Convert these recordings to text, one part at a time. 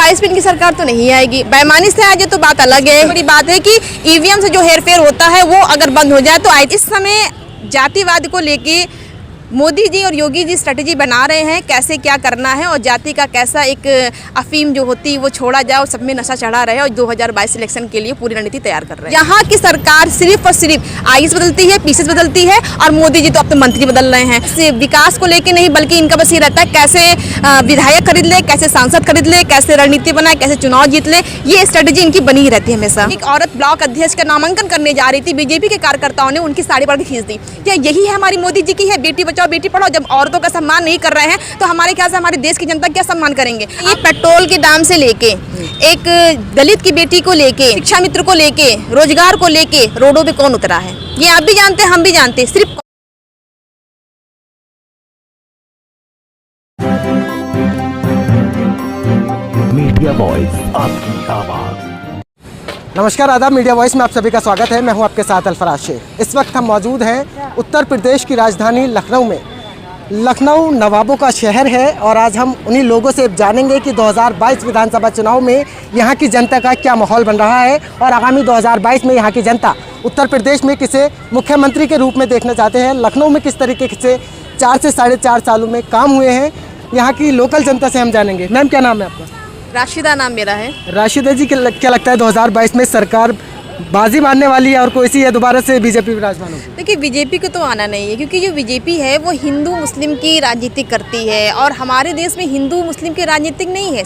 2022 में इनकी सरकार तो नहीं आएगी। बेईमानी से आज तो बात अलग है। बड़ी बात है कि ईवीएम से जो हेरफेर होता है वो अगर बंद हो जाए तो इस समय जातिवाद को लेके मोदी जी और योगी जी स्ट्रेटेजी बना रहे हैं, कैसे क्या करना है और जाति का कैसा एक अफीम जो होती है वो छोड़ा जाए और सब में नशा चढ़ा रहे और 2022 इलेक्शन के लिए पूरी रणनीति तैयार कर रहे हैं। यहाँ की सरकार सिर्फ और सिर्फ आईएएस बदलती है, पीसीएस बदलती है और मोदी जी तो अब तो मंत्री बदल रहे हैं। विकास को लेकर नहीं बल्कि इनका बस ये रहता है कैसे विधायक खरीद ले, कैसे सांसद खरीद ले, कैसे रणनीति बनाए, कैसे चुनाव जीत ले। ये स्ट्रेटेजी इनकी बनी रहती है हमेशा। एक औरत ब्लॉक अध्यक्ष का नामांकन करने जा रही थी, बीजेपी के कार्यकर्ताओं ने उनकी साड़ी पकड़ के खींच दी। क्या यही है हमारी मोदी जी की है बेटी बचाओ बेटी पढ़ाओ? जब औरतों का सम्मान नहीं कर रहे हैं तो हमारे ख्याल से हमारे देश की जनता क्या सम्मान करेंगे? ये पेट्रोल के दाम से लेके एक दलित की बेटी को लेके, शिक्षा मित्र को लेके, रोजगार को लेके रोडों पे कौन उतरा है? ये आप भी जानते हैं, हम भी जानते हैं। सिर्फ मीडिया वॉइस, आपकी आवाज। नमस्कार, आदाब। मीडिया वॉइस में आप सभी का स्वागत है। मैं हूं आपके साथ अल्फराज शेख। इस वक्त हम मौजूद हैं उत्तर प्रदेश की राजधानी लखनऊ में। लखनऊ नवाबों का शहर है और आज हम उन्हीं लोगों से जानेंगे कि 2022 विधानसभा चुनाव में यहाँ की जनता का क्या माहौल बन रहा है और आगामी 2022 में यहाँ की जनता उत्तर प्रदेश में किसे मुख्यमंत्री के रूप में देखना चाहते हैं। लखनऊ में किस तरीके से 4 से 4.5 सालों में काम हुए हैं, यहाँ की लोकल जनता से हम जानेंगे। मैम, क्या नाम है आपका? राशिदा नाम मेरा है। राशिदा जी, क्या लगता है 2022 में सरकार बाजी मारने वाली है और कोई सी है दोबारा से बीजेपी विराजमान होगी? देखिए, बीजेपी को तो आना नहीं है क्योंकि जो बीजेपी है वो हिंदू मुस्लिम की राजनीति करती है और हमारे देश में हिंदू मुस्लिम की राजनीति नहीं है।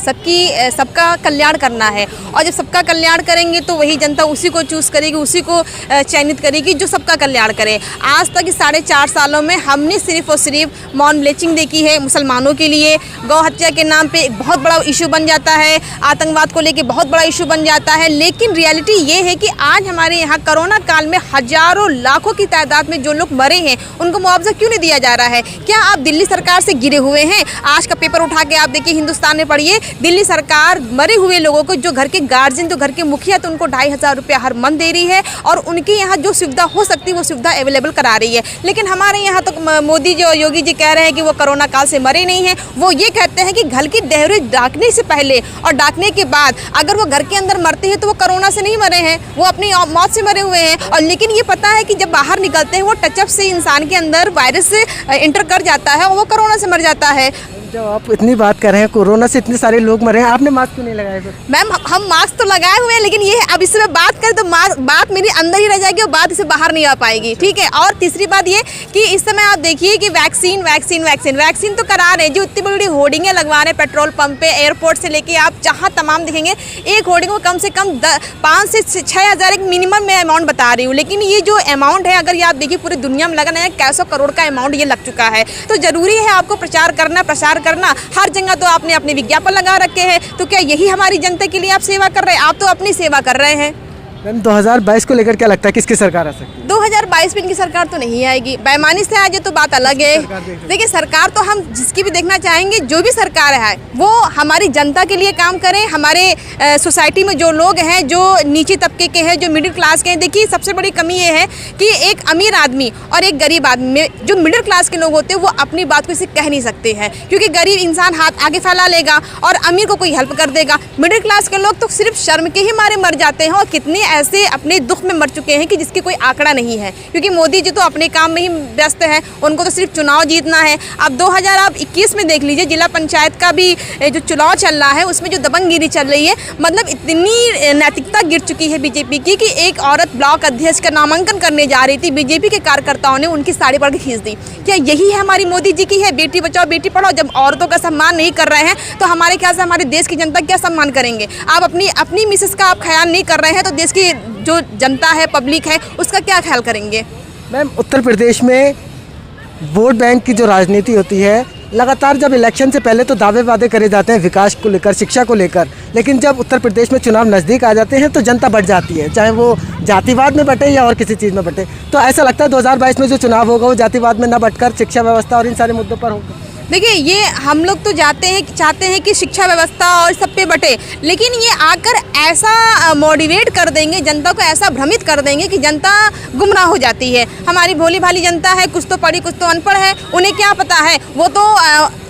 सबका कल्याण करना है और जब सबका कल्याण करेंगे तो वही जनता उसी को चूज़ करेगी, उसी को चयनित करेगी जो सबका कल्याण करे। आज तक 4.5 सालों में हमने सिर्फ और सिर्फ मॉन लिंचिंग देखी है मुसलमानों के लिए। गौ हत्या के नाम पर एक बहुत बड़ा इशू बन जाता है, आतंकवाद को लेकर बहुत बड़ा इशू बन जाता है। लेकिन रियलिटी ये है कि आज हमारे यहाँ कोरोना काल में हजारों लाखों की तादाद में जो लोग मरे हैं उनको मुआवजा क्यों नहीं दिया जा रहा है? क्या आप दिल्ली सरकार से गिरे हुए हैं? आज का पेपर उठा के आप देखिए, हिंदुस्तान में पढ़िए, दिल्ली सरकार मरे हुए लोगों को, जो घर के गार्जियन, जो घर के मुखिया, तो उनको 2,500 रुपया हर मंथ दे रही है और उनके यहाँ जो सुविधा हो सकती है वो सुविधा अवेलेबल करा रही है। लेकिन हमारे यहाँ तो मोदी जी और योगी जी कह रहे हैं कि वो कोरोना काल से मरे नहीं हैं। वो ये कहते हैं कि घर की देहरे डाकने से पहले और डाकने के बाद अगर वो घर के अंदर मरते हैं तो वो कोरोना से नहीं मरे हैं, वो अपनी मौत से मरे हुए हैं। और लेकिन ये पता है कि जब बाहर निकलते हैं वो टचअप से इंसान के अंदर वायरस से इंटर कर जाता है और वो कोरोना से मर जाता है। जब आप इतनी बात कर रहे हैं, कोरोना से इतने सारे लोग मरे हैं, आपने मास्क क्यों नहीं लगाया फिर? मैम, हम मास्क तो लगाए हुए हैं, लेकिन ये अब इसमें बात करें तो बात मेरी अंदर ही रह जाएगी और बात इसे बाहर नहीं आ पाएगी। ठीक है। और तीसरी बात ये कि इस समय आप देखिए कि वैक्सीन तो करा रहे हैं, जो इतनी बड़ी होर्डिंगें लगवा रहे हैं पेट्रोल पंप पे, एयरपोर्ट से लेके आप जहाँ तमाम देखेंगे, एक होर्डिंग को कम से कम 5 से 6 हज़ार एक मिनिमम मैं अमाउंट बता रही हूँ। लेकिन ये जो अमाउंट है, अगर ये आप देखिए पूरी दुनिया में लगना है, 100 करोड़ का अमाउंट ये लग चुका है। तो जरूरी है आपको प्रसार करना। हर जगह तो आपने अपने विज्ञापन लगा रखे हैं, तो क्या यही हमारी जनता के लिए आप सेवा कर रहे हैं? आप तो अपनी सेवा कर रहे हैं। मैम, 2022 को लेकर क्या लगता है किसकी सरकार आ सकती है? 2022 में इनकी सरकार तो नहीं आएगी। बेईमानी से आज तो बात अलग है। देखिए, सरकार तो हम जिसकी भी देखना चाहेंगे, जो भी सरकार है वो हमारी जनता के लिए काम करें। हमारे सोसाइटी में जो लोग हैं, जो नीचे तबके के हैं, जो मिडिल क्लास के हैं, देखिए सबसे बड़ी कमी ये है कि एक अमीर आदमी और एक गरीब आदमी में, जो मिडिल क्लास के लोग होते हैं वो अपनी बात को इसे कह नहीं सकते हैं क्योंकि गरीब इंसान हाथ आगे फैला लेगा और अमीर को कोई हेल्प कर देगा। मिडिल क्लास के लोग तो सिर्फ शर्म के ही मारे मर जाते हैं और कितने ऐसे अपने दुख में मर चुके हैं कि जिसकी कोई आंकड़ा नहीं है क्योंकि मोदी जी तो अपने काम में ही व्यस्त है, उनको तो सिर्फ चुनाव जीतना है। अब 2021 में देख लीजिए, जिला पंचायत का भी जो चुनाव चल रहा है उसमें जो दबंगगिरी चल रही है, मतलब इतनी नैतिकता गिर चुकी है बीजेपी की कि एक औरत ब्लॉक अध्यक्ष का नामांकन करने जा रही थी, बीजेपी के कार्यकर्ताओं ने उनकी साड़ी पकड़ के खींच दी। क्या यही है हमारी मोदी जी की है बेटी बचाओ बेटी पढ़ाओ? जब औरतों का सम्मान नहीं कर रहे हैं तो हमारे ख्याल से हमारे देश की जनता क्या सम्मान करेंगे? आप अपनी मिसेस का आप ख्याल नहीं कर रहे हैं तो देश की जो जनता है, पब्लिक है, उसका क्या ख्याल करेंगे? मैम, उत्तर प्रदेश में वोट बैंक की जो राजनीति होती है, लगातार जब इलेक्शन से पहले तो दावे वादे करे जाते हैं विकास को लेकर, शिक्षा को लेकर, लेकिन जब उत्तर प्रदेश में चुनाव नज़दीक आ जाते हैं तो जनता बढ़ जाती है, चाहे वो जातिवाद में बटे या और किसी चीज़ में बटे। तो ऐसा लगता है 2022 में जो चुनाव होगा वो जातिवाद में न बटकर शिक्षा व्यवस्था और इन सारे मुद्दों पर होगा। देखिए, ये हम लोग तो चाहते हैं कि शिक्षा व्यवस्था और सब पे बटे, लेकिन ये आकर ऐसा मोटिवेट कर देंगे जनता को, ऐसा भ्रमित कर देंगे कि जनता गुमराह हो जाती है। हमारी भोली भाली जनता है, कुछ तो पढ़ी कुछ तो अनपढ़ है, उन्हें क्या पता है, वो तो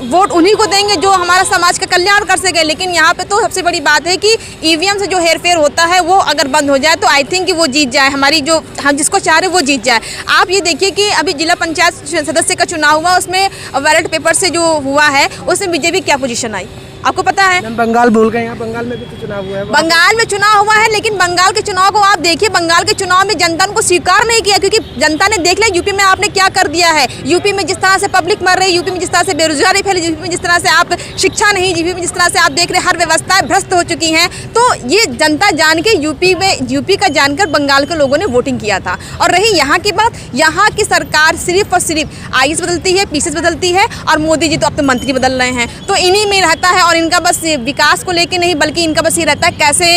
वोट उन्हीं को देंगे जो हमारा समाज का कल्याण कर सके। लेकिन यहाँ पे तो सबसे बड़ी बात है कि ईवीएम से जो हेरफेर होता है वो अगर बंद हो जाए तो आई थिंक कि वो जीत जाए, हमारी जो हम जिसको चाह रहे हैं वो जीत जाए। आप ये देखिए कि अभी जिला पंचायत सदस्य का चुनाव हुआ, उसमें बैलेट पेपर से जो हुआ है उसमें बीजेपी क्या पोजीशन आई आपको पता है? बंगाल भूल गए, यहाँ बंगाल में भी तो चुनाव हुआ है। बंगाल में चुनाव हुआ है, लेकिन बंगाल के चुनाव को आप देखिए, बंगाल के चुनाव में जनता को स्वीकार नहीं किया, क्योंकि जनता ने देख लिया यूपी में आपने क्या कर दिया है। यूपी में जिस तरह से पब्लिक मर रही है, यूपी में जिस तरह से बेरोजगारी फैली, यूपी में जिस तरह से आप शिक्षा नहीं, यूपी में जिस तरह से आप देख रहे हर व्यवस्थाएं भ्रष्ट हो चुकी हैं। तो ये जनता जान के यूपी का जानकर बंगाल के लोगों ने वोटिंग किया था। और रही यहाँ की बात, यहाँ की सरकार सिर्फ और सिर्फ आईएएस बदलती है, पीसीएस बदलती है, और मोदी जी तो अब तो मंत्री बदल रहे हैं, तो इन्हीं में रहता है। और इनका बस विकास को लेके नहीं, बल्कि इनका बस ये रहता है कैसे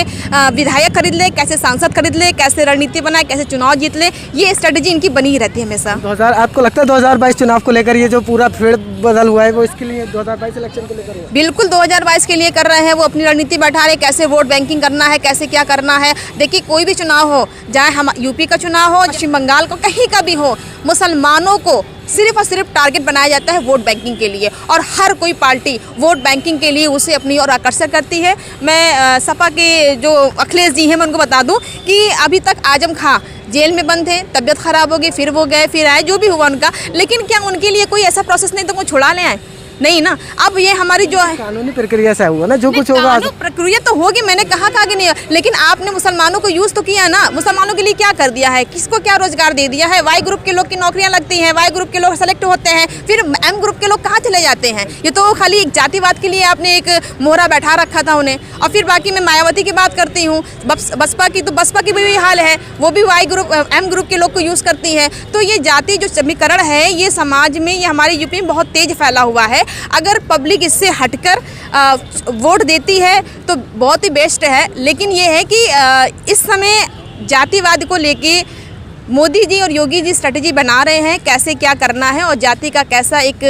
विधायक खरीद ले, कैसे सांसद खरीद ले, कैसे रणनीति बनाए, कैसे चुनाव जीत ले। ये स्ट्रेटेजी इनकी बनी ही रहती है हमेशा। 2000 आपको लगता है 2022 चुनाव को लेकर ये जो पूरा फेर बदल हुआ है वो इसके लिए 2022 इलेक्शन को लेकर? बिल्कुल 2022 के लिए कर रहे हैं, वो अपनी रणनीति बैठा रहे, कैसे वोट बैंकिंग करना है, कैसे क्या करना है। देखिए कोई भी चुनाव हो, चाहे हम यूपी का चुनाव हो, पश्चिम बंगाल को, कहीं का भी हो, मुसलमानों को सिर्फ और सिर्फ टारगेट बनाया जाता है वोट बैंकिंग के लिए। और हर कोई पार्टी वोट बैंकिंग के लिए उसे अपनी ओर आकर्षित करती है। मैं सपा के जो अखिलेश जी हैं, मैं उनको बता दूं कि अभी तक आजम खां जेल में बंद थे, तबीयत खराब हो गई, फिर वो गए, फिर आए, जो भी हुआ उनका, लेकिन क्या उनके लिए कोई ऐसा प्रोसेस नहीं तो वो छुड़ा ले आए? नहीं ना। अब ये हमारी जो है कानूनी प्रक्रिया से हुआ ना, जो कुछ होगा कानूनी प्रक्रिया तो होगी, मैंने कहा कि नहीं, लेकिन आपने मुसलमानों को यूज तो किया ना। मुसलमानों के लिए क्या कर दिया है, किसको क्या रोजगार दे दिया है? वाई ग्रुप के लोग की नौकरियां लगती हैं, वाई ग्रुप के लोग सेलेक्ट होते हैं, फिर एम ग्रुप के लोग कहाँ चले जाते हैं? ये तो खाली एक जातिवाद के लिए आपने एक मोहरा बैठा रखा था उन्हें। और फिर बाकी मैं मायावती की बात करती हूँ, बसपा की, तो बसपा की भी हाल है, वो भी वाई ग्रुप एम ग्रुप के लोग को यूज करती है। तो ये जाति जो समीकरण है, ये समाज में, ये हमारे यूपी में बहुत तेज फैला हुआ है। अगर पब्लिक इससे हटकर वोट देती है तो बहुत ही बेस्ट है। लेकिन ये है कि इस समय जातिवाद को लेके मोदी जी और योगी जी स्ट्रेटेजी बना रहे हैं, कैसे क्या करना है, और जाति का कैसा एक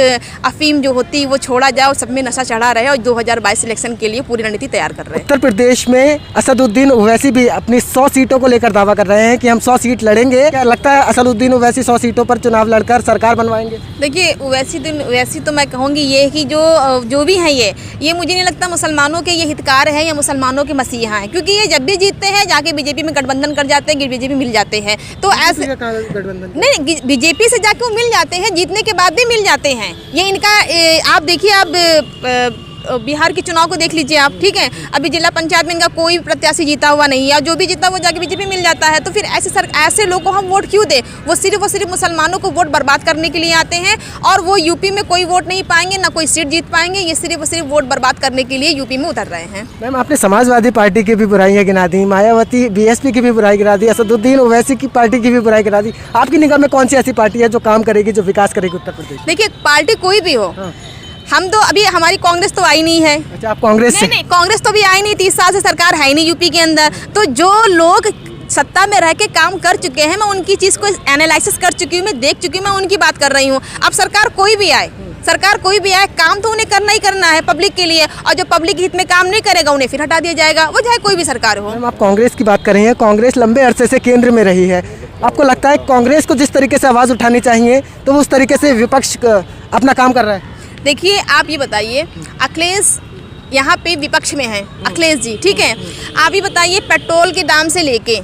अफीम जो होती है वो छोड़ा जाए और सब में नशा चढ़ा रहे, और 2022 इलेक्शन के लिए पूरी रणनीति तैयार कर रहे हैं। उत्तर प्रदेश में असदुद्दीन ओवैसी भी अपनी 100 सीटों को लेकर दावा कर रहे हैं कि हम 100 सीट लड़ेंगे। क्या लगता है असदुद्दीन ओवैसी 100 सीटों पर चुनाव लड़कर सरकार बनवाएंगे? देखिए वैसी तो मैं कहूँगी ये कि जो भी हैं ये मुझे नहीं लगता मुसलमानों के ये हितकार हैं या मुसलमानों के मसीहा हैं, क्योंकि ये जब भी जीतते हैं जाके बीजेपी में गठबंधन कर जाते हैं, बीजेपी मिल जाते हैं। तो ऐसे नहीं, बीजेपी से जाके वो मिल जाते हैं, जीतने के बाद भी मिल जाते हैं। ये इनका आप देखिए, आप बिहार के चुनाव को देख लीजिए आप, ठीक है, अभी जिला पंचायत में इनका कोई प्रत्याशी जीता हुआ नहीं है, और जो भी जीता वो जाके बीजेपी मिल जाता है। तो फिर ऐसे लोगों को हम वोट क्यों दें? वो सिर्फ मुसलमानों को वोट बर्बाद करने के लिए आते हैं, और वो यूपी में कोई वोट नहीं पाएंगे, ना कोई सीट जीत पाएंगे। ये सिर्फ वोट बर्बाद करने के लिए यूपी में उतर रहे हैं। मैम, आपने समाजवादी पार्टी की भी बुराइयां गिना दी, मायावती बीएसपी की भी बुराई गिना दी, असदुद्दीन ओवैसी की पार्टी की भी बुराई गिना दी। आपकी निगाह में कौन सी ऐसी पार्टी है जो काम करेगी, जो विकास करेगी उत्तर प्रदेश? देखिए पार्टी कोई भी हो, हम तो अभी, हमारी कांग्रेस तो आई नहीं है। अच्छा, आप कांग्रेस से? नहीं, कांग्रेस तो भी आई नहीं, 30 साल से सरकार है ही नहीं यूपी के अंदर। तो जो लोग सत्ता में रह के काम कर चुके हैं, मैं उनकी चीज़ को एनालिसिस कर चुकी हूँ, मैं देख चुकी हूँ, मैं उनकी बात कर रही हूँ। अब सरकार कोई भी आए, काम तो उन्हें करना ही करना है पब्लिक के लिए, और जो पब्लिक हित में काम नहीं करेगा उन्हें फिर हटा दिया जाएगा, वो चाहे कोई भी सरकार हो। मैम, आप कांग्रेस की बात कर रही हैं, कांग्रेस लंबे अरसे से केंद्र में रही है। आपको लगता है कांग्रेस को जिस तरीके से आवाज़ उठानी चाहिए तो वो उस तरीके से विपक्ष अपना काम कर रहा है? देखिए आप ये बताइए, अखिलेश यहाँ पे विपक्ष में हैं, अखिलेश जी, ठीक है, आप ये बताइए, पेट्रोल के दाम से लेके,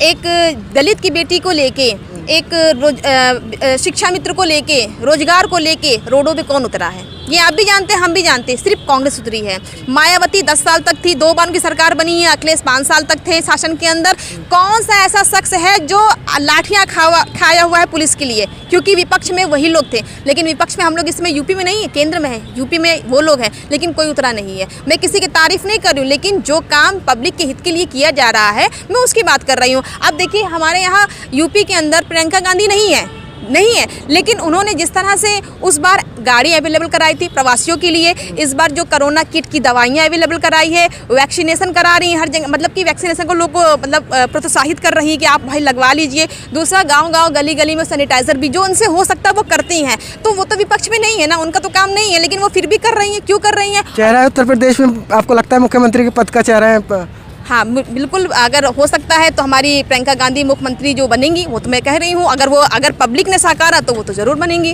एक दलित की बेटी को लेके, एक शिक्षा मित्र को लेके, रोजगार को लेके रोडों पे कौन उतरा है? ये आप भी जानते हैं, हम भी जानते हैं, सिर्फ कांग्रेस उतरी है। मायावती 10 साल तक थी, 2 बार उनकी सरकार बनी है, अखिलेश 5 साल तक थे शासन के अंदर। कौन सा ऐसा शख्स है जो लाठियां खाया हुआ है पुलिस के लिए? क्योंकि विपक्ष में वही लोग थे, लेकिन विपक्ष में हम लोग इसमें यूपी में नहीं है, केंद्र में है, यूपी में वो लोग हैं, लेकिन कोई उतरा नहीं है। मैं किसी की तारीफ नहीं कर रही हूँ, लेकिन जो काम पब्लिक के हित के लिए किया जा रहा है मैं उसकी बात कर रही हूँ। अब देखिए हमारे यहाँ यूपी के अंदर प्रियंका गांधी नहीं है, लेकिन उन्होंने जिस तरह से उस बार गाड़ी अवेलेबल कराई थी प्रवासियों के लिए, इस बार जो कोरोना किट की दवाइयाँ अवेलेबल कराई है, वैक्सीनेशन करा रही हैं हर जगह, मतलब कि वैक्सीनेशन को लोग को मतलब प्रोत्साहित कर रही है कि आप भाई लगवा लीजिए। दूसरा गांव गली में सैनिटाइजर भी जो उनसे हो सकता है वो करती हैं। तो वो तो विपक्ष में नहीं है ना, उनका तो काम नहीं है, लेकिन वो फिर भी कर रही हैं। क्यों कर रही हैं? चेहरा है उत्तर प्रदेश में, आपको लगता है मुख्यमंत्री के पद का चेहरा है? हाँ बिल्कुल, अगर हो सकता है तो हमारी प्रियंका गांधी मुख्यमंत्री जो बनेंगी, वो तो मैं कह रही हूँ, अगर पब्लिक ने साकारा तो वो तो ज़रूर बनेंगी।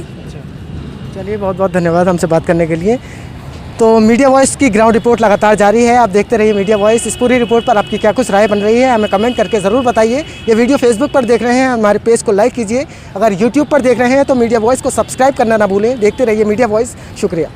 चलिए, बहुत बहुत धन्यवाद हमसे बात करने के लिए। तो मीडिया वॉइस की ग्राउंड रिपोर्ट लगातार जारी है, आप देखते रहिए मीडिया वॉइस। इस पूरी रिपोर्ट पर आपकी क्या कुछ राय बन रही है, हमें कमेंट करके ज़रूर बताइए। ये वीडियो फेसबुक पर देख रहे हैं, हमारे पेज को लाइक कीजिए। अगर यूट्यूब पर देख रहे हैं तो मीडिया वॉइस को सब्सक्राइब करना ना भूलें। देखते रहिए मीडिया वॉइस। शुक्रिया।